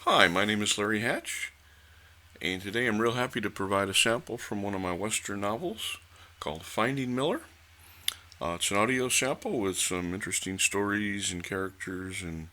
Hi, my name is Larry Hatch, and today I'm real happy to provide a sample from one of my Western novels called Finding Miller. It's an audio sample with some interesting stories and characters and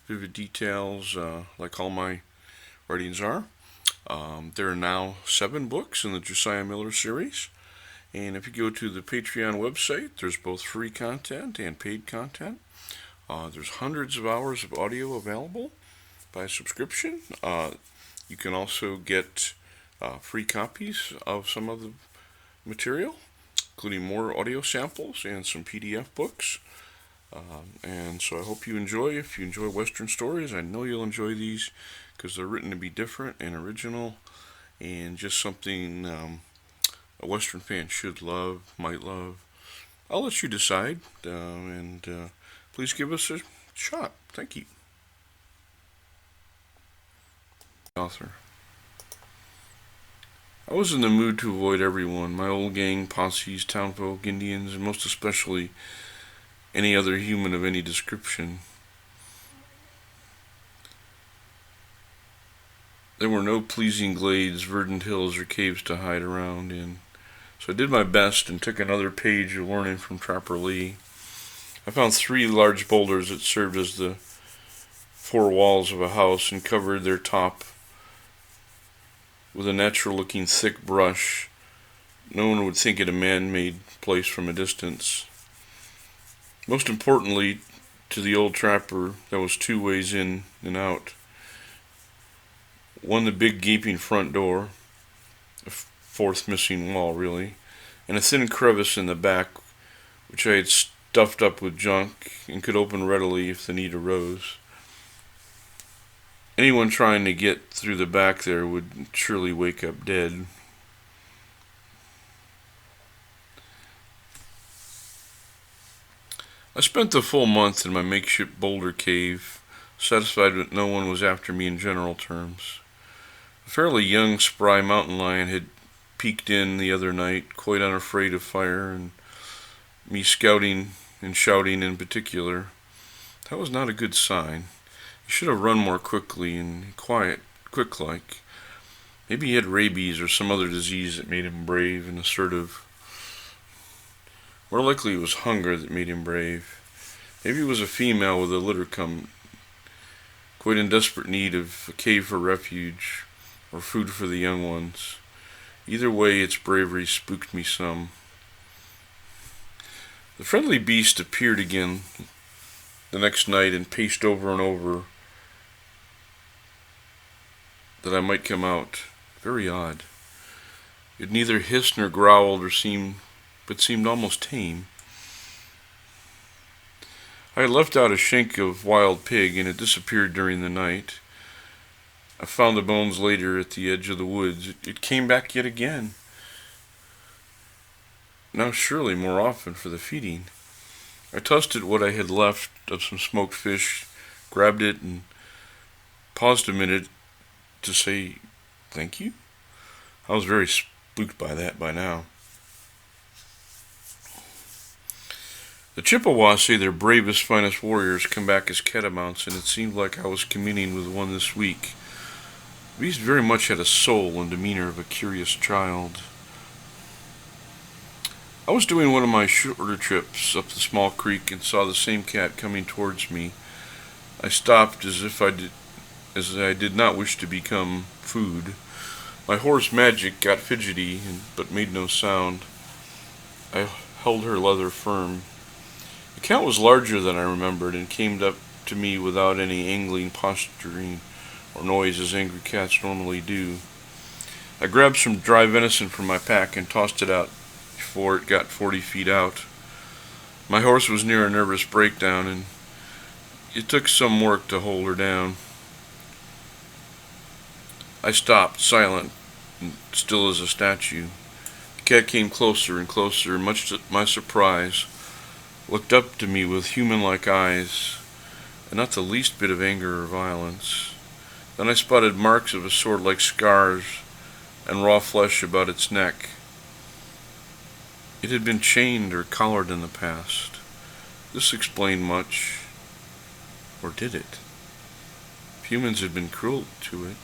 vivid details, like all my writings are. There are now 7 books in the Josiah Miller series, and if you go to the Patreon website, there's both free content and paid content. There's hundreds of hours of audio available by subscription. You can also get free copies of some of the material, including more audio samples and some PDF books. And so I hope you enjoy. If you enjoy Western stories, I know you'll enjoy these because they're written to be different and original and just something a Western fan should love, might love. I'll let you decide, and please give us a shot. Thank you. Author. I was in the mood to avoid everyone, my old gang, posses, townfolk, Indians, and most especially any other human of any description. There were no pleasing glades, verdant hills, or caves to hide around in, so I did my best and took another page of learning from Trapper Lee. I found 3 large boulders that served as the 4 walls of a house and covered their top with a natural-looking thick brush. No one would think it a man-made place from a distance. Most importantly, to the old trapper, there was 2 ways in and out. One, the big gaping front door, a 4th missing wall, really, and a thin crevice in the back, which I had stuffed up with junk and could open readily if the need arose. Anyone trying to get through the back there would surely wake up dead. I spent the full month in my makeshift boulder cave, satisfied that no one was after me in general terms. A fairly young, spry mountain lion had peeked in the other night, quite unafraid of fire, and me scouting and shouting in particular. That was not a good sign. He should have run more quickly and quick-like. Maybe he had rabies or some other disease that made him brave and assertive. More likely it was hunger that made him brave. Maybe it was a female with a litter come, quite in desperate need of a cave for refuge or food for the young ones. Either way, its bravery spooked me some. The friendly beast appeared again the next night and paced over and over that I might come out. Very odd. It neither hissed nor growled but seemed almost tame. I had left out a shank of wild pig, and it disappeared during the night. I found the bones later at the edge of the woods. It came back yet again. Now surely more often for the feeding. I tossed it what I had left of some smoked fish, grabbed it, and paused a minute to say thank you. I was very spooked by that by now. The Chippewas say their bravest, finest warriors come back as catamounts, and it seemed like I was communing with one this week. The beast very much had a soul and demeanor of a curious child. I was doing one of my shorter trips up the small creek and saw the same cat coming towards me. I stopped as I did not wish to become food. My horse Magic got fidgety but made no sound. I held her leather firm. The cat was larger than I remembered and came up to me without any angling, posturing, or noise as angry cats normally do. I grabbed some dry venison from my pack and tossed it out before it got 40 feet out. My horse was near a nervous breakdown, and it took some work to hold her down. I stopped, silent and still as a statue. The cat came closer and closer, and much to my surprise, looked up to me with human-like eyes, and not the least bit of anger or violence. Then I spotted marks of a sword-like scars and raw flesh about its neck. It had been chained or collared in the past. This explained much. Or did it? Humans had been cruel to it.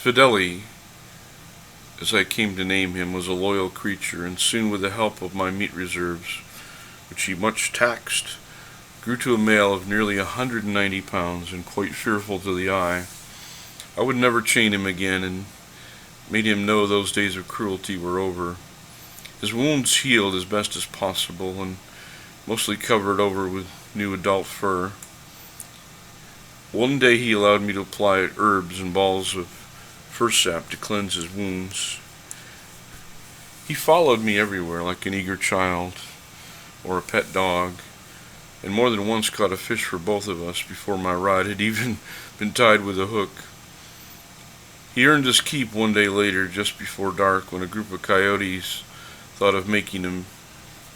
Fideli, as I came to name him, was a loyal creature, and soon with the help of my meat reserves, which he much taxed, grew to a male of nearly 190 pounds and quite fearful to the eye. I would never chain him again, and made him know those days of cruelty were over. His wounds healed as best as possible, and mostly covered over with new adult fur. One day he allowed me to apply herbs and balls of fur sap to cleanse his wounds. He followed me everywhere like an eager child or a pet dog, and more than once caught a fish for both of us before my rod had even been tied with a hook. He earned his keep one day later, just before dark, when a group of coyotes thought of making a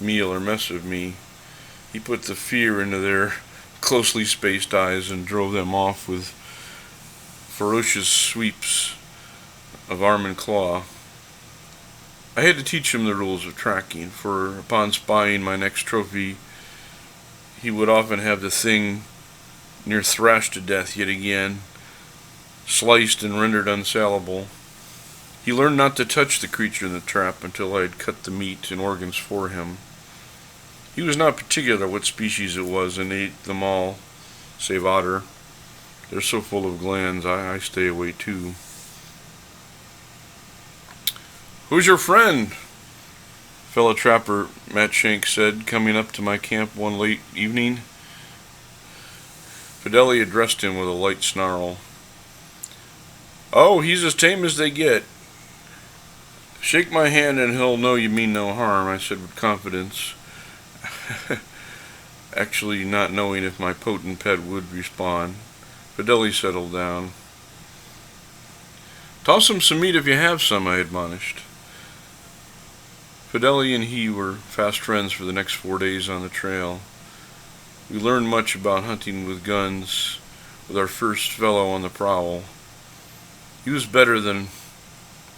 meal or mess of me. He put the fear into their closely spaced eyes and drove them off with ferocious sweeps of arm and claw. I had to teach him the rules of tracking, for upon spying my next trophy, he would often have the thing near thrashed to death yet again, sliced and rendered unsalable. He learned not to touch the creature in the trap until I had cut the meat and organs for him. He was not particular what species it was, and ate them all, save otter. They're so full of glands, I stay away too. "Who's your friend?" fellow trapper Matt Shank said, coming up to my camp one late evening. Fideli addressed him with a light snarl. "Oh, he's as tame as they get. Shake my hand and he'll know you mean no harm," I said with confidence, actually not knowing if my potent pet would respond. Fideli settled down. "Toss him some meat if you have some," I admonished. Fideli and he were fast friends for the next 4 days on the trail. We learned much about hunting with guns with our first fellow on the prowl. He was better than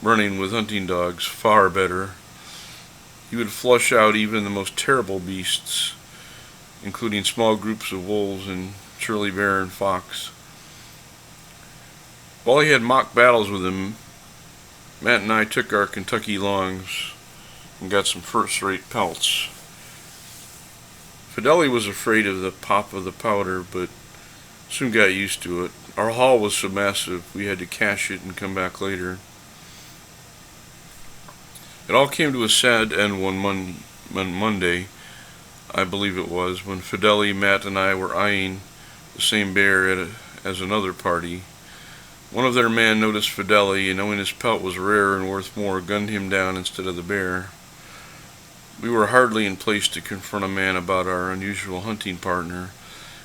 running with hunting dogs, far better. He would flush out even the most terrible beasts, including small groups of wolves and surely bear and fox. While he had mock battles with them, Matt and I took our Kentucky longs and got some first-rate pelts. Fideli was afraid of the pop of the powder, but soon got used to it. Our haul was so massive we had to cache it and come back later. It all came to a sad end one Monday, I believe it was, when Fideli, Matt, and I were eyeing the same bear as another party. One of their men noticed Fideli, and knowing his pelt was rare and worth more, gunned him down instead of the bear. We were hardly in place to confront a man about our unusual hunting partner,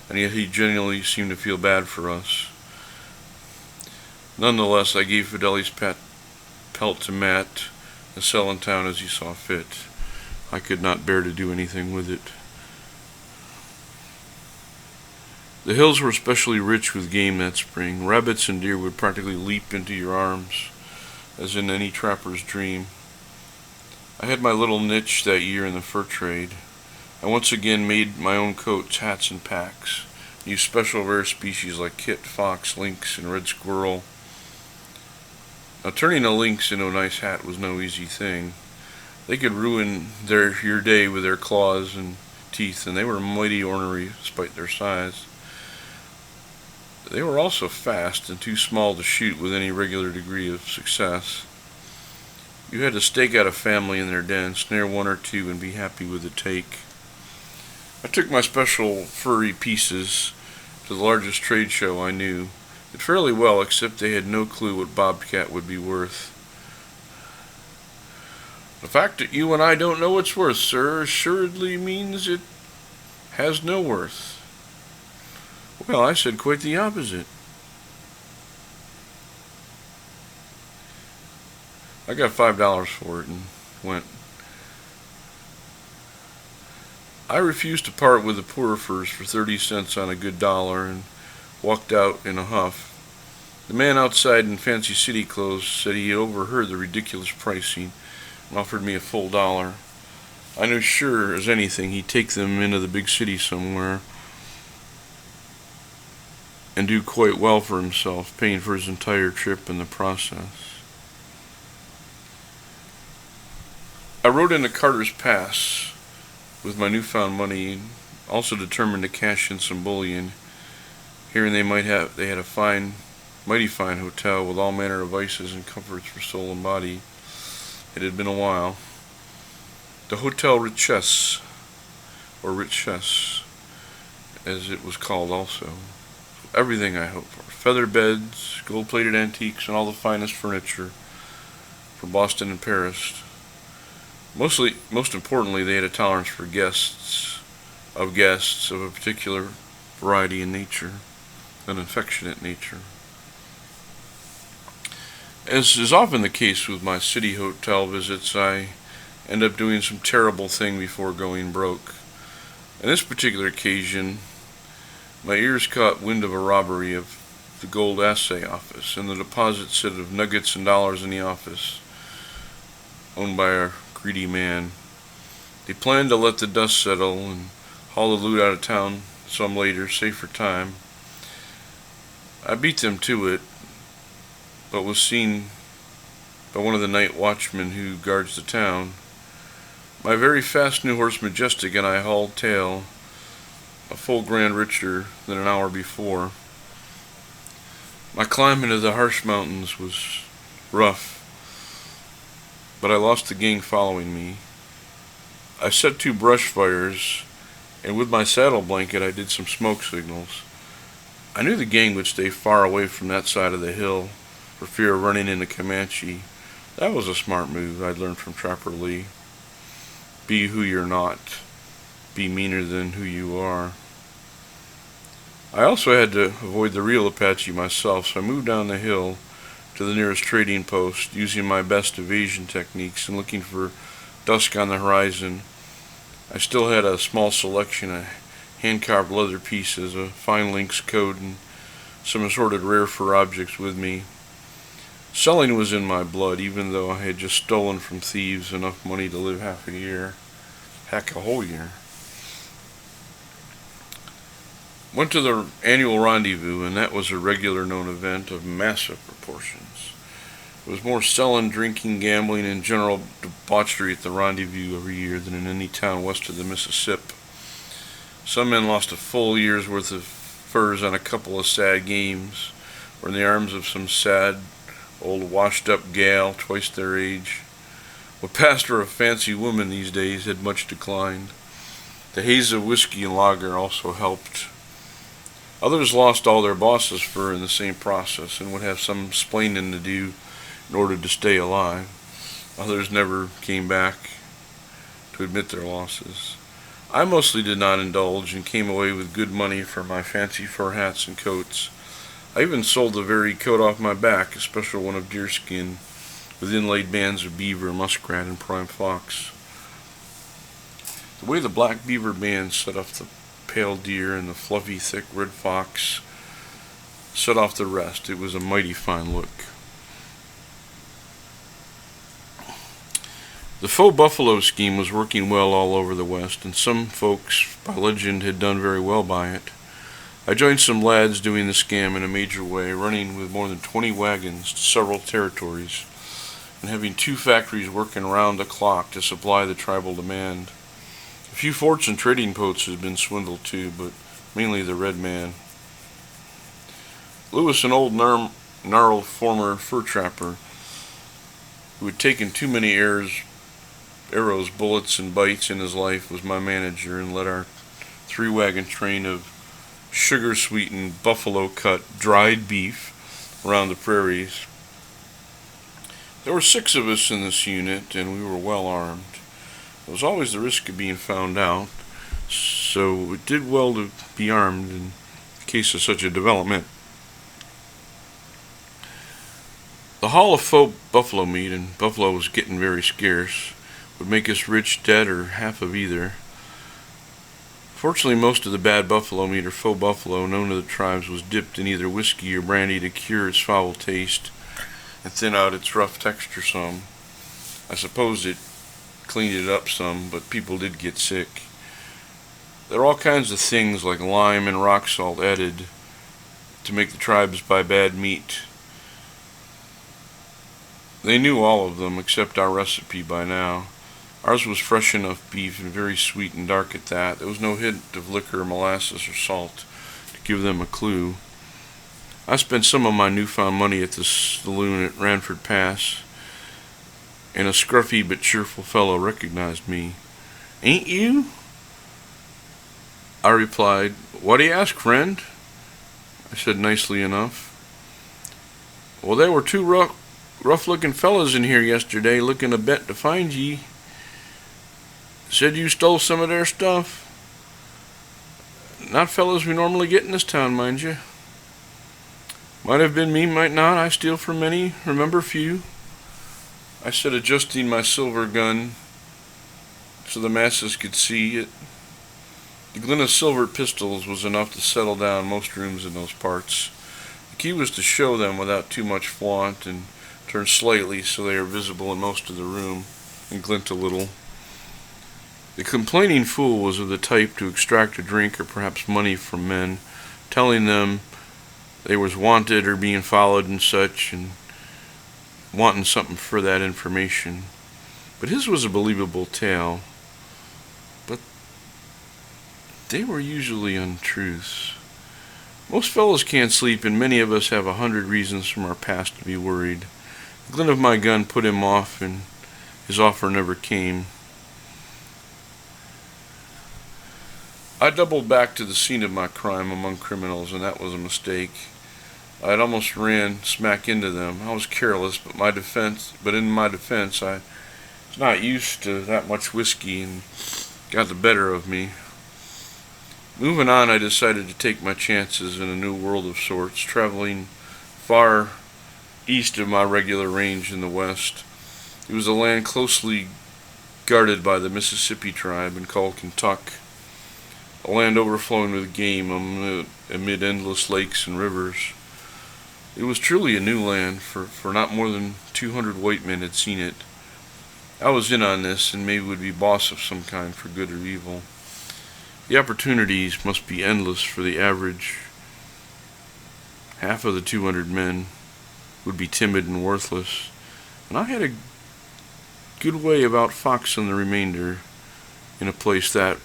and yet he genuinely seemed to feel bad for us. Nonetheless, I gave Fideli's pelt to Matt and sell in town as he saw fit. I could not bear to do anything with it. The hills were especially rich with game that spring. Rabbits and deer would practically leap into your arms, as in any trapper's dream. I had my little niche that year in the fur trade. I once again made my own coats, hats, and packs. Used special rare species like kit, fox, lynx, and red squirrel. Now, turning a lynx into a nice hat was no easy thing. They could ruin your day with their claws and teeth, and they were mighty ornery despite their size. They were also fast and too small to shoot with any regular degree of success. You had to stake out a family in their den, snare one or two, and be happy with the take. I took my special furry pieces to the largest trade show I knew. Did fairly well, except they had no clue what bobcat would be worth. "The fact that you and I don't know its worth, sir, assuredly means it has no worth." "Well, I said quite the opposite." I got $5 for it and went. I refused to part with the poorer furs for 30 cents on a good dollar and walked out in a huff. The man outside in fancy city clothes said he had overheard the ridiculous pricing and offered me a full dollar. I knew sure as anything he'd take them into the big city somewhere, and do quite well for himself, paying for his entire trip in the process. I rode into Carter's Pass with my newfound money, also determined to cash in some bullion. Hearing they had a mighty fine hotel with all manner of vices and comforts for soul and body. It had been a while. The Hotel Richesse, or Richesse, as it was called also. Everything I hoped for. Feather beds, gold-plated antiques, and all the finest furniture for Boston and Paris. Most importantly, they had a tolerance for guests of a particular variety and nature, an affectionate nature. As is often the case with my city hotel visits, I end up doing some terrible thing before going broke. On this particular occasion, my ears caught wind of a robbery of the gold assay office and the deposit set of nuggets and dollars in the office, owned by a greedy man. They planned to let the dust settle and haul the loot out of town some later, safer time. I beat them to it, but was seen by one of the night watchmen who guards the town. My very fast new horse Majestic and I hauled tail, a full grand richer than an hour before. My climb into the harsh mountains was rough, but I lost the gang following me. I set 2 brush fires, and with my saddle blanket I did some smoke signals. I knew the gang would stay far away from that side of the hill for fear of running into Comanche. That was a smart move I'd learned from Trapper Lee. Be who you're not. Be meaner than who you are. I also had to avoid the real Apache myself, so I moved down the hill to the nearest trading post, using my best evasion techniques and looking for dusk on the horizon. I still had a small selection of hand-carved leather pieces, a fine lynx coat, and some assorted rare fur objects with me. Selling was in my blood, even though I had just stolen from thieves enough money to live half a year. Heck, a whole year. Went to the annual rendezvous, and that was a regular known event of massive proportions. It was more selling, drinking, gambling, and general debauchery at the rendezvous every year than in any town west of the Mississippi. Some men lost a full year's worth of furs on a couple of sad games, or in the arms of some sad, old washed-up gal twice their age. What passed for a fancy woman these days had much declined. The haze of whiskey and lager also helped. Others lost all their bosses' fur in the same process and would have some splaining to do in order to stay alive. Others never came back to admit their losses. I mostly did not indulge and came away with good money for my fancy fur hats and coats. I even sold the very coat off my back, a special one of deerskin, with inlaid bands of beaver, muskrat, and prime fox. The way the black beaver bands set off the pale deer and the fluffy, thick red fox set off the rest, it was a mighty fine look. The faux buffalo scheme was working well all over the West, and some folks, by legend, had done very well by it. I joined some lads doing the scam in a major way, running with more than 20 wagons to several territories, and having 2 factories working round the clock to supply the tribal demand. A few forts and trading posts had been swindled too, but mainly the red man. Lewis, an old gnarled former fur trapper, who had taken too many arrows, bullets, and bites in his life, was my manager and led our 3-wagon train of sugar-sweetened, buffalo-cut, dried beef around the prairies. There were 6 of us in this unit, and we were well armed. There was always the risk of being found out, so it did well to be armed in case of such a development. The haul of faux buffalo meat, and buffalo was getting very scarce, would make us rich, dead, or half of either. Fortunately, most of the bad buffalo meat or faux buffalo known to the tribes was dipped in either whiskey or brandy to cure its foul taste and thin out its rough texture some. I suppose it cleaned it up some, but people did get sick. There were all kinds of things like lime and rock salt added to make the tribes buy bad meat. They knew all of them except our recipe by now. Ours was fresh enough beef and very sweet and dark at that. There was no hint of liquor, molasses, or salt to give them a clue. I spent some of my newfound money at the saloon at Ranford Pass, and a scruffy but cheerful fellow recognized me. "Ain't you?" I replied. "What do you ask, friend?" I said nicely enough. "Well, there were two rough-looking fellas in here yesterday looking a bet to find ye. Said you stole some of their stuff. Not fellas we normally get in this town, mind you. Might have been me, might not. I steal from many, remember few," I said, adjusting my silver gun so the masses could see it. The glint of silver pistols was enough to settle down most rooms in those parts. The key was to show them without too much flaunt and turn slightly so they are visible in most of the room and glint a little. The complaining fool was of the type to extract a drink or perhaps money from men, telling them they was wanted or being followed and such, and wanting something for that information. But his was a believable tale. But they were usually untruths. Most fellows can't sleep, and many of us have 100 reasons from our past to be worried. The glint of my gun put him off, and his offer never came. I doubled back to the scene of my crime among criminals, and that was a mistake. I had almost ran smack into them. I was careless, but in my defense, I was not used to that much whiskey and got the better of me. Moving on, I decided to take my chances in a new world of sorts, traveling far east of my regular range in the west. It was a land closely guarded by the Mississippi tribe and called Kentuck, a land overflowing with game amid endless lakes and rivers. It was truly a new land, for not more than 200 white men had seen it. I was in on this, and maybe would be boss of some kind for good or evil. The opportunities must be endless for the average. Half of the 200 men would be timid and worthless, and I had a good way of outfoxing the remainder in a place that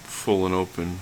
full and open.